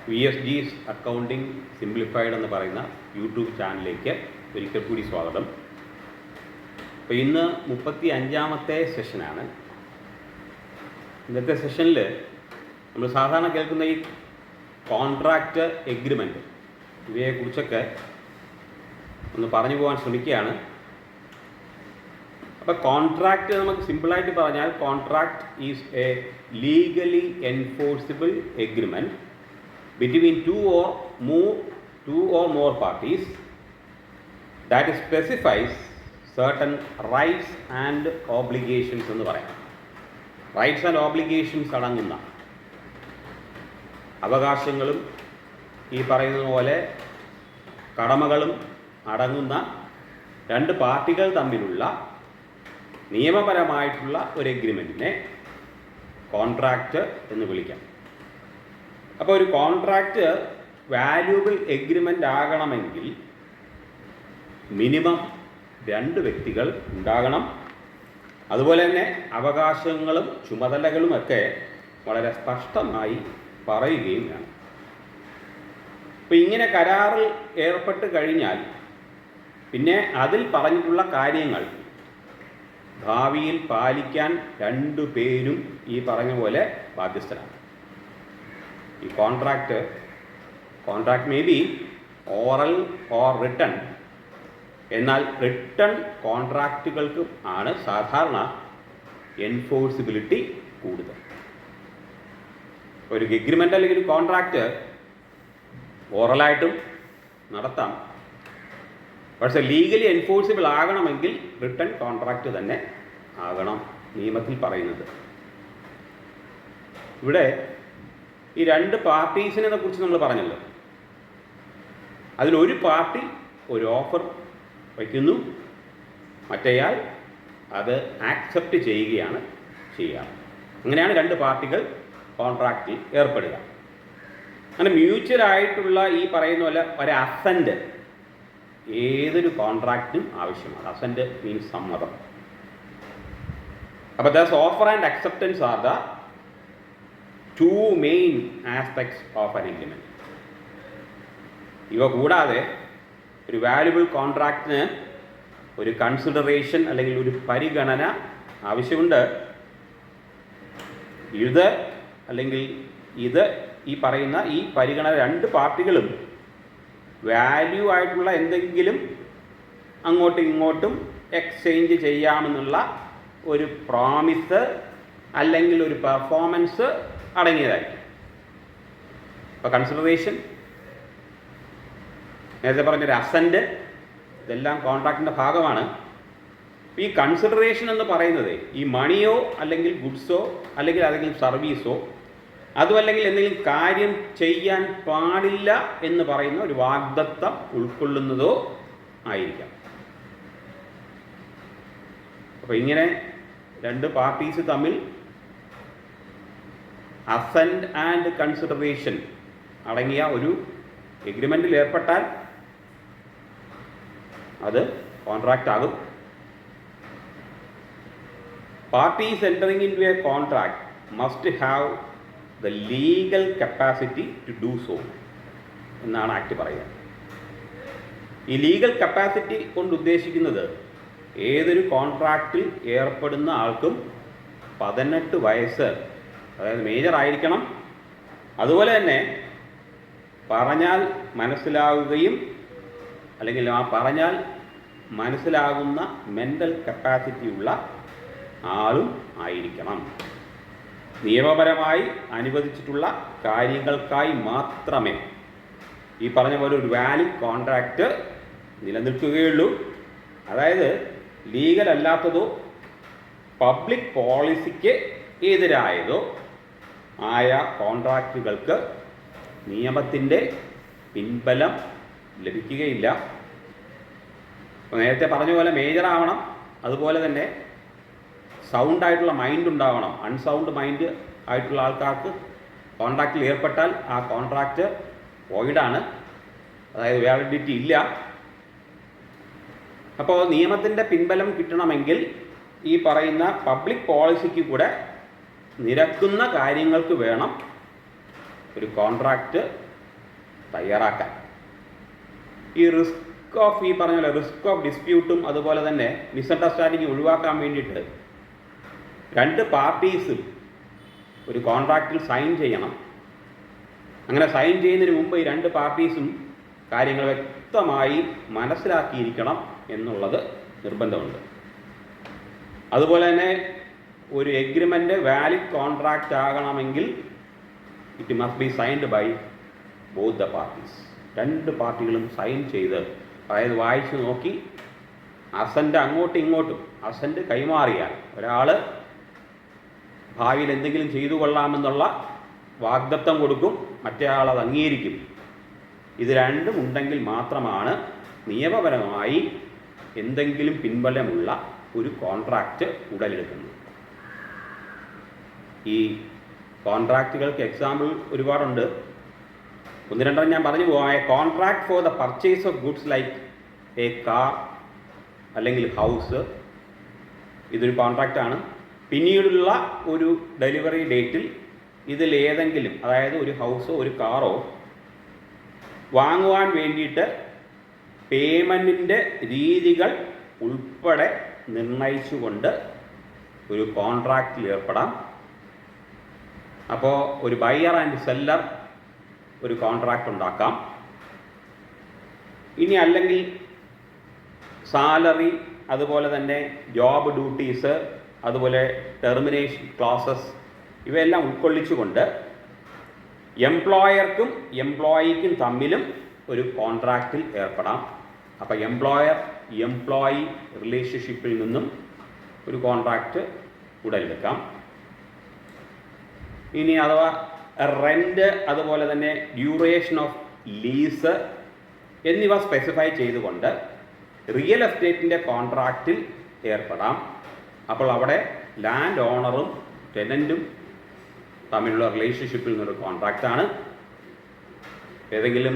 VSG's accounting simplified എന്ന് പറയുന്ന YouTube ചാനലിലേക്ക് ഒരിക്കൽ കൂടി സ്വാഗതം. അപ്പോൾ ഇന്ന് 35ാമത്തെ സെഷനാണ്. ഇന്നത്തെ സെഷനിൽ നമ്മൾ സാധാരണ കേൾക്കുന്ന ഈ കോൺട്രാക്റ്റ് എഗ്രിമെൻറ്റ് ഇവയെക്കുറിച്ചൊക്കെ ഒന്ന് പറഞ്ഞു പോകാൻ ശ്രമിക്കുകയാണ്. അപ്പോൾ കോൺട്രാക്റ്റ് നമുക്ക് സിമ്പിളായിട്ട് പറഞ്ഞാൽ contract is A legally enforceable agreement between two or more parties that specifies certain rights and obligations എന്ന് പറയാം. റൈറ്റ്സ് ആൻഡ് ഓബ്ലിഗേഷൻസ് അടങ്ങുന്ന അവകാശങ്ങളും ഈ പറയുന്നത് പോലെ കടമകളും അടങ്ങുന്ന രണ്ട് പാർട്ടികൾ തമ്മിലുള്ള നിയമപരമായിട്ടുള്ള ഒരു എഗ്രിമെൻറ്റിനെ കോൺട്രാക്റ്റ് എന്ന് വിളിക്കാം. അപ്പോൾ ഒരു കോൺട്രാക്റ്റ് വാല്യൂബിൾ എഗ്രിമെൻ്റ് ആകണമെങ്കിൽ മിനിമം 2 വ്യക്തികൾ ഉണ്ടാകണം. അതുപോലെ തന്നെ അവകാശങ്ങളും ചുമതലകളുമൊക്കെ വളരെ സ്പഷ്ടമായി പറയുകയും വേണം. അപ്പോൾ ഇങ്ങനെ കരാറിൽ ഏർപ്പെട്ട് കഴിഞ്ഞാൽ പിന്നെ അതിൽ പറഞ്ഞിട്ടുള്ള കാര്യങ്ങൾ ഭാവിയിൽ പാലിക്കാൻ 2 പേരും ഈ പറഞ്ഞ പോലെ ബാധ്യസ്ഥരാണ്. ഈ contract may be oral or written. എന്നാൽ റിട്ടൺ കോൺട്രാക്റ്റുകൾക്ക് ആണ് സാധാരണ എൻഫോഴ്സിബിലിറ്റി കൂടുതൽ. ഒരു എഗ്രിമെൻ്റ് അല്ലെങ്കിൽ ഒരു കോൺട്രാക്റ്റ് ഓറലായിട്ടും നടത്താം. പക്ഷേ ലീഗലി എൻഫോഴ്സിബിൾ ആകണമെങ്കിൽ റിട്ടൺ കോൺട്രാക്റ്റ് തന്നെ ആകണം നിയമത്തിൽ പറയുന്നത്. ഇവിടെ ഈ 2 പാർട്ടീസിനെ കുറിച്ച് നമ്മൾ പറഞ്ഞല്ലോ. അതിലൊരു പാർട്ടി ഒരു ഓഫർ വയ്ക്കുന്നു, മറ്റേയാൾ അത് ആക്സെപ്റ്റ് ചെയ്യുകയാണ് ചെയ്യുക. അങ്ങനെയാണ് 2 പാർട്ടികൾ കോൺട്രാക്റ്റിൽ ഏർപ്പെടുക. അങ്ങനെ മ്യൂച്വലായിട്ടുള്ള ഈ പറയുന്ന പോലെ ഒരു അസൻറ്റ് ഏതൊരു കോൺട്രാക്റ്റിനും ആവശ്യമാണ്. അസൻറ്റ് മീൻസ് സമ്മതം. അപ്പോൾ Das offer and acceptance are the 2 main aspects of an agreement. ഇവ കൂടാതെ ഒരു വാല്യുബിൾ കോൺട്രാക്റ്റിന് ഒരു കൺസിഡറേഷൻ അല്ലെങ്കിൽ ഒരു പരിഗണന ആവശ്യമുണ്ട്. ഇത് ഈ പറയുന്ന ഈ പരിഗണന 2 പാർട്ടികളും വാല്യൂ ആയിട്ടുള്ള എന്തെങ്കിലും അങ്ങോട്ടും ഇങ്ങോട്ടും എക്സ്ചേഞ്ച് ചെയ്യാമെന്നുള്ള ഒരു പ്രോമിസ് അല്ലെങ്കിൽ ഒരു പെർഫോമൻസ് അടങ്ങിയതായിരിക്കും. അപ്പോൾ കൺസിഡറേഷൻ, നേരത്തെ പറഞ്ഞൊരു അസൻറ്റ്, ഇതെല്ലാം കോൺട്രാക്റ്റിൻ്റെ ഭാഗമാണ്. ഈ കൺസിഡറേഷൻ എന്ന് പറയുന്നത് ഈ മണിയോ അല്ലെങ്കിൽ ഗുഡ്സോ അല്ലെങ്കിൽ അതെങ്കിലും സർവീസോ അതുമല്ലെങ്കിൽ എന്തെങ്കിലും കാര്യം ചെയ്യാൻ പാടില്ല എന്ന് പറയുന്ന ഒരു വാഗ്ദത്തം ഉൾക്കൊള്ളുന്നതോ ആയിരിക്കാം. അപ്പോൾ ഇങ്ങനെ 2 പാർട്ടീസ് തമ്മിൽ അസൻറ്റ് ആൻഡ് കൺസിഡറേഷൻ അടങ്ങിയ ഒരു എഗ്രിമെൻറ്റിൽ ഏർപ്പെട്ടാൽ അത് കോൺട്രാക്റ്റ് ആകും. Parties entering into a contract must have the legal capacity to do so എന്നാണ് ആക്ട് പറയുക. ഈ ലീഗൽ കപ്പാസിറ്റി കൊണ്ട് ഉദ്ദേശിക്കുന്നത് ഏതൊരു കോൺട്രാക്റ്റിൽ ഏർപ്പെടുന്ന ആൾക്കും 18 വയസ്സ്, അതായത് മേജർ ആയിരിക്കണം. അതുപോലെ തന്നെ പറഞ്ഞാൽ മനസ്സിലാവുകയും അല്ലെങ്കിൽ ആ പറഞ്ഞാൽ മനസ്സിലാകുന്ന മെൻ്റൽ കപ്പാസിറ്റി ഉള്ള ആളും ആയിരിക്കണം. നിയമപരമായി അനുവദിച്ചിട്ടുള്ള കാര്യങ്ങൾക്കായി മാത്രമേ ഈ പറഞ്ഞ പോലെ ഒരു വാലിഡ് കോൺട്രാക്റ്റ് നിലനിൽക്കുകയുള്ളൂ. അതായത് ലീഗൽ അല്ലാത്തതോ പബ്ലിക് പോളിസിക്ക് എതിരായതോ ആയ കോൺട്രാക്റ്റുകൾക്ക് നിയമത്തിൻ്റെ പിൻബലം ലഭിക്കുകയില്ല. അപ്പോൾ നേരത്തെ പറഞ്ഞ പോലെ മേജർ ആവണം, അതുപോലെ തന്നെ സൗണ്ടായിട്ടുള്ള മൈൻഡ് ഉണ്ടാവണം. അൺസൗണ്ട് മൈൻഡ് ആയിട്ടുള്ള ആൾക്കാർക്ക് കോൺട്രാക്റ്റിൽ ഏർപ്പെട്ടാൽ ആ കോൺട്രാക്റ്റ് വോയിഡാണ്, അതായത് വാലിഡിറ്റി ഇല്ല. അപ്പോൾ നിയമത്തിൻ്റെ പിൻബലം കിട്ടണമെങ്കിൽ ഈ പറയുന്ന പബ്ലിക് പോളിസിക്ക് കൂടെ നിരക്കുന്ന കാര്യങ്ങൾക്ക് വേണം ഒരു കോൺട്രാക്റ്റ് തയ്യാറാക്കാൻ. ഈ പറഞ്ഞ പോലെ റിസ്ക് ഓഫ് ഡിസ്പ്യൂട്ടും അതുപോലെ തന്നെ മിസ്അണ്ടർസ്റ്റാൻഡിങ് ഒഴിവാക്കാൻ വേണ്ടിയിട്ട് രണ്ട് പാർട്ടീസും ഒരു കോൺട്രാക്റ്റിൽ സൈൻ ചെയ്യണം. അങ്ങനെ സൈൻ ചെയ്യുന്നതിന് മുമ്പ് ഈ രണ്ട് പാർട്ടീസും കാര്യങ്ങൾ വ്യക്തമായി മനസ്സിലാക്കിയിരിക്കണം എന്നുള്ളത് നിർബന്ധമുണ്ട്. അതുപോലെ തന്നെ ഒരു എഗ്രിമെൻ്റ് വാലിഡ് കോൺട്രാക്റ്റ് ആകണമെങ്കിൽ it must be signed by both the parties. രണ്ട് പാർട്ടികളും സൈൻ ചെയ്ത്, അതായത് വായിച്ചു നോക്കി അസൻ്റ് അങ്ങോട്ടും ഇങ്ങോട്ടും അസൻ്റ് കൈമാറിയാൽ ഒരാൾ ഭാവിയിൽ എന്തെങ്കിലും ചെയ്തു കൊള്ളാമെന്നുള്ള വാഗ്ദത്തം കൊടുക്കും, മറ്റേ ആൾ അത് അംഗീകരിക്കും. ഇത് രണ്ടും ഉണ്ടെങ്കിൽ മാത്രമാണ് നിയമപരമായി എന്തെങ്കിലും പിൻബലമുള്ള ഒരു കോൺട്രാക്റ്റ് ഉടലെടുക്കുന്നത്. ഈ കോൺട്രാക്റ്റുകൾക്ക് എക്സാമ്പിൾ ഒരുപാടുണ്ട്. ഒന്ന് രണ്ടെണ്ണം ഞാൻ പറഞ്ഞു പോകാം. A contract for the purchase of goods like A car അല്ലെങ്കിൽ ഹൗസ്, ഇതൊരു കോൺട്രാക്റ്റാണ്. പിന്നീടുള്ള ഒരു ഡെലിവറി ഡേറ്റിൽ ഇതിലേതെങ്കിലും, അതായത് ഒരു ഹൗസോ ഒരു കാറോ വാങ്ങുവാൻ വേണ്ടിയിട്ട് പേയ്മെൻറ്റിൻ്റെ രീതികൾ ഉൾപ്പെടെ നിർണയിച്ചുകൊണ്ട് ഒരു കോൺട്രാക്റ്റിൽ ഏർപ്പെടാം. അപ്പോൾ ഒരു ബയർ ആൻഡ് സെല്ലർ ഒരു കോൺട്രാക്റ്റ് ഉണ്ടാക്കാം. ഇനി അല്ലെങ്കിൽ സാലറി, അതുപോലെ തന്നെ ജോബ് ഡ്യൂട്ടീസ്, അതുപോലെ ടെർമിനേഷൻ ക്ലോസസ്, ഇവയെല്ലാം ഉൾക്കൊള്ളിച്ചുകൊണ്ട് എംപ്ലോയർക്കും എംപ്ലോയിക്കും തമ്മിലും ഒരു കോൺട്രാക്റ്റിൽ ഏർപ്പെടാം. അപ്പോൾ എംപ്ലോയി റിലേഷൻഷിപ്പിൽ നിന്നും ഒരു കോൺട്രാക്റ്റ് ഉടലെടുക്കാം. ഇനി അഥവാ റെൻ്റ്, അതുപോലെ തന്നെ ഡ്യൂറേഷൻ ഓഫ് ലീസ് എന്നിവ സ്പെസിഫൈ ചെയ്തുകൊണ്ട് റിയൽ എസ്റ്റേറ്റിൻ്റെ കോൺട്രാക്റ്റിൽ ഏർപ്പെടാം. അപ്പോൾ അവിടെ ലാൻഡ് ഓണറും ടെനൻറ്റും തമ്മിലുള്ള റിലേഷൻഷിപ്പിൽ നിന്നൊരു കോൺട്രാക്റ്റാണ്. ഏതെങ്കിലും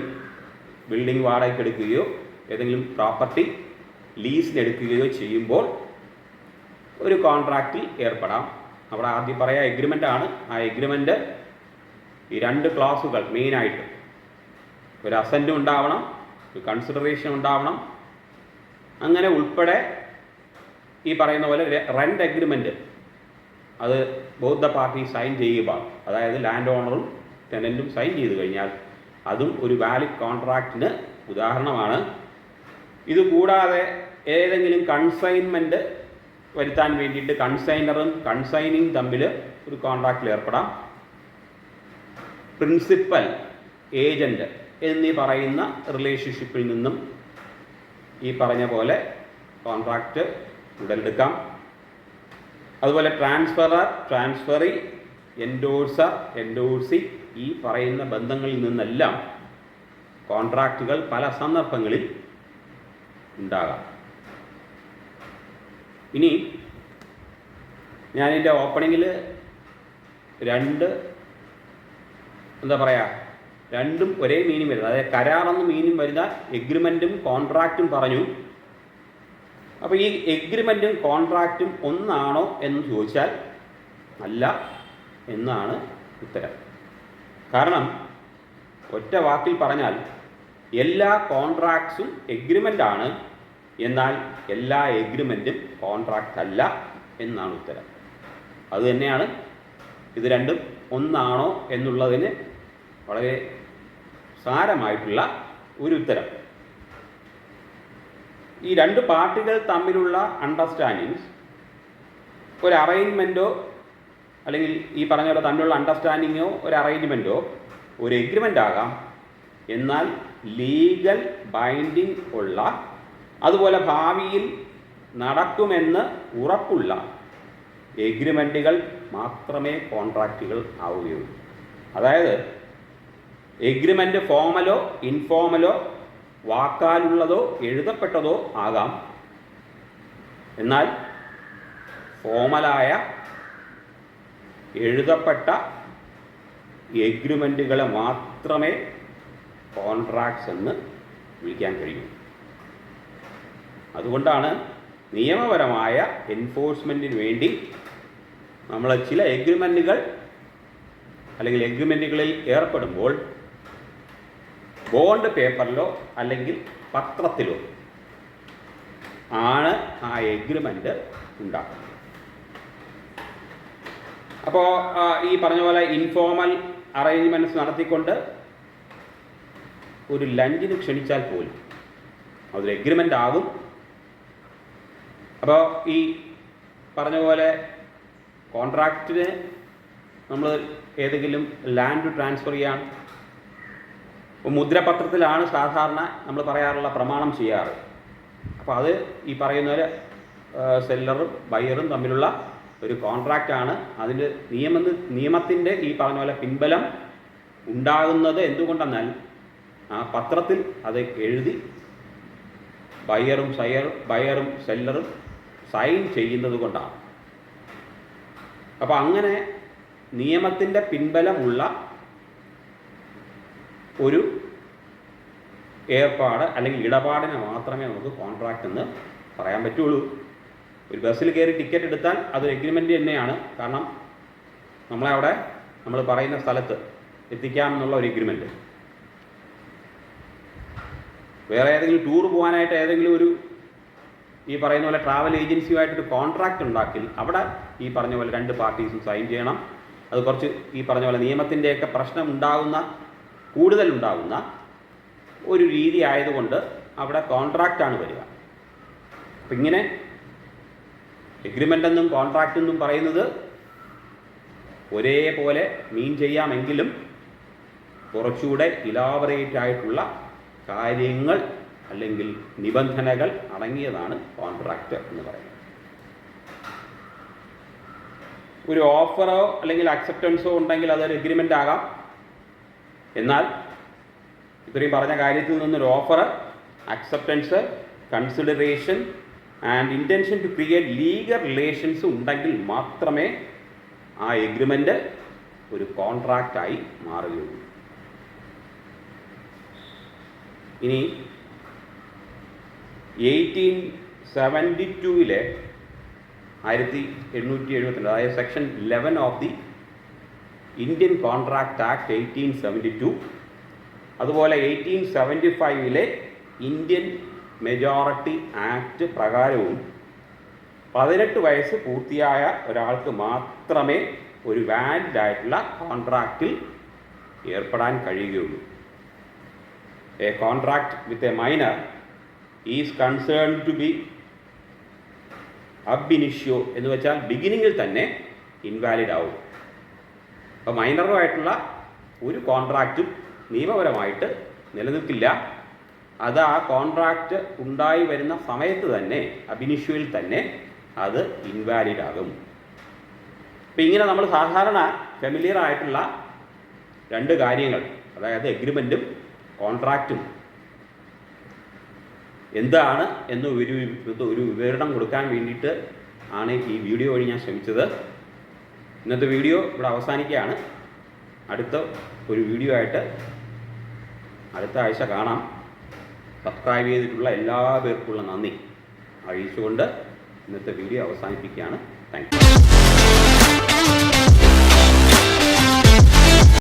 ബിൽഡിംഗ് വാടകയ്ക്ക് എടുക്കുകയോ ഏതെങ്കിലും പ്രോപ്പർട്ടി ലീസിനെടുക്കുകയോ ചെയ്യുമ്പോൾ ഒരു കോൺട്രാക്റ്റിൽ ഏർപ്പെടാം. അവിടെ ആദ്യം പറയാം എഗ്രിമെൻ്റ് ആണ്. ആ എഗ്രിമെൻ്റ് ഈ രണ്ട് ക്ലാസുകൾ മെയിനായിട്ട്, ഒരു അസൻറ്റും ഉണ്ടാവണം, ഒരു കൺസിഡറേഷൻ ഉണ്ടാവണം, അങ്ങനെ ഉൾപ്പെടെ ഈ പറയുന്ന പോലെ റെൻ്റ് എഗ്രിമെൻറ്റ് അത് ബോത്ത് ദ പാർട്ടി സൈൻ ചെയ്യുക, അതായത് ലാൻഡ് ഓണറും ടെനൻറ്റും സൈൻ ചെയ്ത് കഴിഞ്ഞാൽ അതും ഒരു വാലിഡ് കോൺട്രാക്റ്റിന് ഉദാഹരണമാണ്. ഇതുകൂടാതെ ഏതെങ്കിലും കൺസൈൻമെൻറ്റ് വരുത്താൻ വേണ്ടിയിട്ട് കൺസൈനറും കൺസൈനിങ് തമ്മിൽ ഒരു കോൺട്രാക്റ്റിൽ ഏർപ്പെടാം. പ്രിൻസിപ്പൽ, ഏജൻറ്റ് എന്നീ പറയുന്ന റിലേഷൻഷിപ്പിൽ നിന്നും ഈ പറഞ്ഞ പോലെ കോൺട്രാക്റ്റ് ഉടലെടുക്കാം. അതുപോലെ ട്രാൻസ്ഫറി, എൻഡോഴ്സി, ഈ പറയുന്ന ബന്ധങ്ങളിൽ നിന്നെല്ലാം കോൺട്രാക്റ്റുകൾ പല സന്ദർഭങ്ങളിൽ ഉണ്ടാകാം. ഇനി ഞാനെൻ്റെ ഓപ്പണിങ്ങിൽ രണ്ടും ഒരേ മീനിങ് വരുന്നത്, അതായത് കരാറെന്ന് മീനിങ് വരുന്ന എഗ്രിമെൻറ്റും കോൺട്രാക്റ്റും പറഞ്ഞു. അപ്പോൾ ഈ എഗ്രിമെൻറ്റും കോൺട്രാക്റ്റും ഒന്നാണോ എന്ന് ചോദിച്ചാൽ അല്ല എന്നാണ് ഉത്തരം. കാരണം ഒറ്റ വാക്കിൽ പറഞ്ഞാൽ എല്ലാ കോൺട്രാക്ട്സും എഗ്രിമെൻ്റാണ്, എന്നാൽ എല്ലാ എഗ്രിമെൻറ്റും കോൺട്രാക്റ്റ് അല്ല എന്നാണ് ഉത്തരം. അതുതന്നെയാണ് ഇത് രണ്ടും ഒന്നാണോ എന്നുള്ളതിന് വളരെ സാരമായിട്ടുള്ള ഒരു ഉത്തരം. ഈ രണ്ട് പാർട്ടികൾ തമ്മിലുള്ള അണ്ടർസ്റ്റാൻഡിങ്സ് ഒരു അറേഞ്ച്മെൻറ്റോ അല്ലെങ്കിൽ ഈ പറഞ്ഞ പോലെ തമ്മിലുള്ള അണ്ടർസ്റ്റാൻഡിങ്ങോ ഒരു അറേഞ്ച്മെൻറ്റോ ഒരു എഗ്രിമെൻ്റ് ആകാം. എന്നാൽ ലീഗൽ ബൈൻഡിങ് ഉള്ള, അതുപോലെ ഭാവിയിൽ നടക്കുമെന്ന് ഉറപ്പുള്ള എഗ്രിമെൻറ്റുകൾ മാത്രമേ കോൺട്രാക്റ്റുകൾ ആവുകയുള്ളൂ. അതായത് എഗ്രിമെൻ്റ് ഫോമലോ ഇൻഫോമലോ വാക്കാലുള്ളതോ എഴുതപ്പെട്ടതോ ആകാം. എന്നാൽ ഫോമലായ എഴുതപ്പെട്ട എഗ്രിമെൻറ്റുകളെ മാത്രമേ കോൺട്രാക്ട്സ് എന്ന് വിളിക്കാൻ കഴിയൂ. അതുകൊണ്ടാണ് നിയമപരമായ എൻഫോഴ്സ്മെൻറ്റിന് വേണ്ടി നമ്മൾ ചില എഗ്രിമെൻറ്റുകൾ അല്ലെങ്കിൽ എഗ്രിമെൻറ്റുകളിൽ ഏർപ്പെടുമ്പോൾ ബോണ്ട് പേപ്പറിലോ അല്ലെങ്കിൽ പത്രത്തിലോ ആണ് ആ എഗ്രിമെൻ്റ് ഉണ്ടാക്കുന്നത്. അപ്പോൾ ഈ പറഞ്ഞ പോലെ ഇൻഫോർമൽ അറേഞ്ച്മെൻറ്റ്സ് നടത്തിക്കൊണ്ട് ഒരു ലഞ്ചിന് ക്ഷണിച്ചാൽ പോലും അതൊരു എഗ്രിമെൻ്റ് ആകും. അപ്പോൾ ഈ പറഞ്ഞ പോലെ കോൺട്രാക്റ്റിന് നമ്മൾ ഏതെങ്കിലും ലാൻഡ് ട്രാൻസ്ഫർ ചെയ്യാൻ മുദ്രപത്രത്തിലാണ് സാധാരണ നമ്മൾ പറയാറുള്ള പ്രമാണം ചെയ്യാറ്. അപ്പോൾ അത് ഈ പറയുന്ന പോലെ സെല്ലറും ബയറും തമ്മിലുള്ള ഒരു കോൺട്രാക്റ്റാണ്. അതിൻ്റെ നിയമത്തിൻ്റെ ഈ പറഞ്ഞ പോലെ പിൻബലം ഉണ്ടാകുന്നത് എന്തുകൊണ്ടെന്നാൽ ആ പത്രത്തിൽ അത് എഴുതി ബയറും സെല്ലറും സൈൻ ചെയ്യുന്നത് കൊണ്ടാണ്. അപ്പോൾ അങ്ങനെ നിയമത്തിൻ്റെ പിൻബലമുള്ള ഒരു ഏർപ്പാട് അല്ലെങ്കിൽ ഇടപാടിനെ മാത്രമേ നമുക്ക് കോൺട്രാക്റ്റ് എന്ന് പറയാൻ പറ്റുള്ളൂ. ഒരു ബസ്സിൽ കയറി ടിക്കറ്റ് എടുത്താൽ അതൊരു എഗ്രിമെൻ്റ് തന്നെയാണ്. കാരണം നമ്മളെ അവിടെ നമ്മൾ പറയുന്ന സ്ഥലത്ത് എത്തിക്കാമെന്നുള്ള ഒരു എഗ്രിമെൻ്റ്. വേറെ ഏതെങ്കിലും ടൂർ പോകാനായിട്ട് ഏതെങ്കിലും ഒരു ഈ പറയുന്ന പോലെ ട്രാവൽ ഏജൻസിയുമായിട്ടൊരു കോൺട്രാക്റ്റ് ഉണ്ടാക്കി അവിടെ ഈ പറഞ്ഞ പോലെ രണ്ട് പാർട്ടീസും സൈൻ ചെയ്യണം. അത് കുറച്ച് ഈ പറഞ്ഞ പോലെ നിയമത്തിൻ്റെയൊക്കെ പ്രശ്നം കൂടുതലുണ്ടാകുന്ന ഒരു രീതി ആയതുകൊണ്ട് അവിടെ കോൺട്രാക്റ്റാണ് വരിക. അപ്പം ഇങ്ങനെ എഗ്രിമെൻ്റ് എന്നും കോൺട്രാക്റ്റ് എന്നും പറയുന്നത് ഒരേപോലെ മീൻ ചെയ്യാമെങ്കിലും കുറച്ചുകൂടെ ഇലാബറേറ്റ് ആയിട്ടുള്ള കാര്യങ്ങൾ അല്ലെങ്കിൽ നിബന്ധനകൾ അടങ്ങിയതാണ് കോൺട്രാക്റ്റ് എന്ന് പറയുന്നത്. ഒരു ഓഫറോ അല്ലെങ്കിൽ അക്സെപ്റ്റൻസോ ഉണ്ടെങ്കിൽ അതൊരു എഗ്രിമെൻ്റ് ആകാം. എന്നാൽ ഇത്രയും പറഞ്ഞ കാര്യത്തിൽ നിന്നൊരു offer, acceptance, consideration and intention to create legal relations ഉണ്ടെങ്കിൽ മാത്രമേ ആ എഗ്രിമെൻ്റ് ഒരു കോൺട്രാക്റ്റായി മാറുകയുള്ളൂ. ഇനി 1872 1872 അതായത് section 11 of the Indian contract act 1872, അതുപോലെ 1875 ഇന്ത്യൻ മെജോറിറ്റി ആക്ട് പ്രകാരവും 18 വയസ്സ് പൂർത്തിയായ ഒരാൾക്ക് മാത്രമേ ഒരു വാലിഡ് ആയിട്ടുള്ള കോൺട്രാക്റ്റിൽ ഏർപ്പെടാൻ കഴിയുകയുള്ളൂ. A contract with a minor is concern to be ab initio എന്ന് വെച്ചാൽ ബിഗിനിങ്ങിൽ തന്നെ ഇൻവാലിഡ് ആവും. അപ്പോൾ മൈനറുമായിട്ടുള്ള ഒരു കോൺട്രാക്റ്റും നിയമപരമായിട്ട് നിലനിൽക്കില്ല. അത് ആ കോൺട്രാക്റ്റ് ഉണ്ടായി വരുന്ന സമയത്ത് തന്നെ അബിനിഷ്യോയിൽ തന്നെ അത് ഇൻവാലിഡ് ആകും. അപ്പം ഇങ്ങനെ നമ്മൾ സാധാരണ ഫെമിലിയർ ആയിട്ടുള്ള രണ്ട് കാര്യങ്ങൾ, അതായത് എഗ്രിമെൻറ്റും കോൺട്രാക്റ്റും എന്താണ് എന്ന് ഒരു വിവരണം കൊടുക്കാൻ വേണ്ടിയിട്ട് ആണ് ഈ വീഡിയോ വഴി ഞാൻ ശ്രമിച്ചത്. ഇന്നത്തെ വീഡിയോ ഇവിടെ അവസാനിക്കുകയാണ്. അടുത്ത ഒരു വീഡിയോ ആയിട്ട് അടുത്ത ആഴ്ച കാണാം. സബ്സ്ക്രൈബ് ചെയ്തിട്ടുള്ള എല്ലാ പേർക്കുള്ള നന്ദി അറിയിച്ചുകൊണ്ട് ഇന്നത്തെ വീഡിയോ അവസാനിപ്പിക്കുകയാണ്. Thank you.